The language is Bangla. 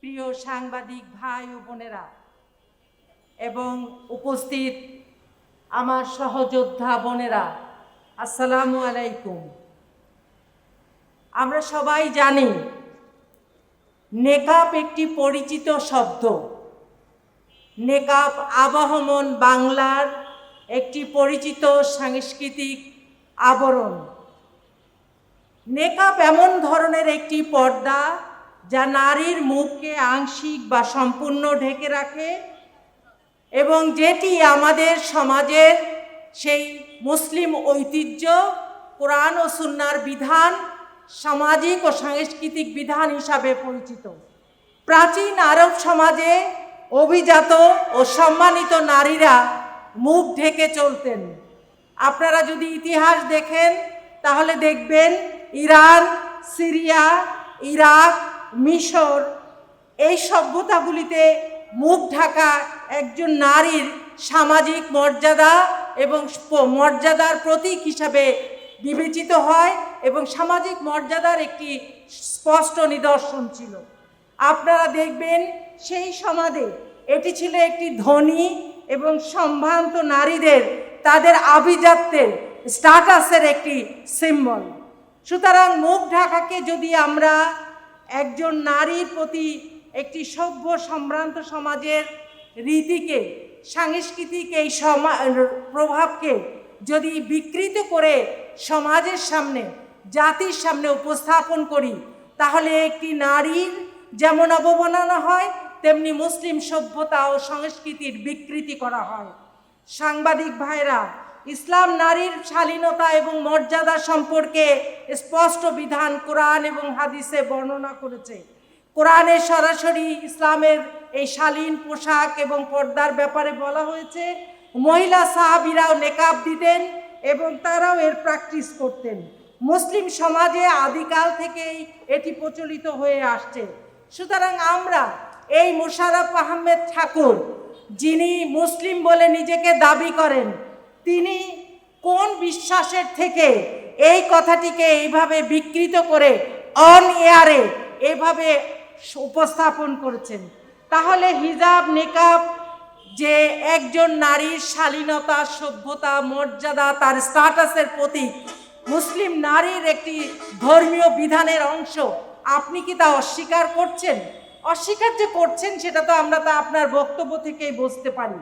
প্রিয় সাংবাদিক ভাই ও বোনেরা এবং উপস্থিত আমার সহযোদ্ধা বোনেরা, আসসালামু আলাইকুম। আমরা সবাই জানি নেকাব একটি পরিচিত শব্দ। নেকাব আবাহমান বাংলার একটি পরিচিত সাংস্কৃতিক আবরণ। নেকাব এমন ধরনের একটি পর্দা যা নারীর মুখকে আংশিক বা সম্পূর্ণ ঢেকে রাখে এবং যেটি আমাদের সমাজের সেই মুসলিম ঐতিহ্য, কোরআন ও সুন্নাহর বিধান, সামাজিক ও সাংস্কৃতিক বিধান হিসাবে পরিচিত। প্রাচীন আরব সমাজে অভিজাত ও সম্মানিত নারীরা মুখ ঢেকে চলতেন। আপনারা যদি ইতিহাস দেখেন তাহলে দেখবেন ইরান, সিরিয়া, ইরাক, মিশর এই সভ্যতাগুলিতে মুখ ঢাকা একজন নারীর সামাজিক মর্যাদা এবং মর্যাদার প্রতীক হিসাবে বিবেচিত হয় এবং সামাজিক মর্যাদার একটি স্পষ্ট নিদর্শন ছিল। আপনারা দেখবেন সেই সমাজে এটি ছিল একটি ধনী এবং সম্ভ্রান্ত নারীদের তাদের আভিজাত্যের স্ট্যাটাসের একটি সিম্বল। সুতরাং মুখ ঢাকাকে যদি আমরা একজন নারীর প্রতি একটি সভ্য সম্ভ্রান্ত সমাজের রীতিকে, সাংস্কৃতিক এই প্রভাবকে যদি বিকৃত করে সমাজের সামনে, জাতির সামনে উপস্থাপন করি, তাহলে একটি নারীর যেমন অবমাননা হয় তেমনি মুসলিম সভ্যতা ও সংস্কৃতির বিকৃতি করা হয়। সাংবাদিক ভাইরা, ইসলাম নারীর শালীনতা এবং মর্যাদা সম্পর্কে স্পষ্ট বিধান কোরআন এবং হাদিসে বর্ণনা করেছে। কোরআনে সরাসরি ইসলামের এই শালীন পোশাক এবং পর্দার ব্যাপারে বলা হয়েছে। মহিলা সাহাবীরাও নেকাব দিতেন এবং তারাও এর প্র্যাকটিস করতেন। মুসলিম সমাজে আদিকাল থেকেই এটি প্রচলিত হয়ে আসছে। সুতরাং আমরা এই মোশাররফ আহমেদ ঠাকুর, যিনি মুসলিম বলে নিজেকে দাবি করেন, তিনি কোন বিশ্বাসের থেকে এই কথাটিকে এইভাবে বিকৃত করে অন এয়ারে এভাবে উপস্থাপন করেছেন? তাহলে হিজাব, নেকাব যে একজন নারীর শালীনতা, সভ্যতা, মর্যাদা, তার স্ট্যাটাসের প্রতীক, মুসলিম নারীর একটি ধর্মীয় বিধানের অংশ, আপনি কি তা অস্বীকার করছেন? অস্বীকার যে করছেন সেটা তো আমরা আপনার বক্তব্য থেকেই বুঝতে পারি।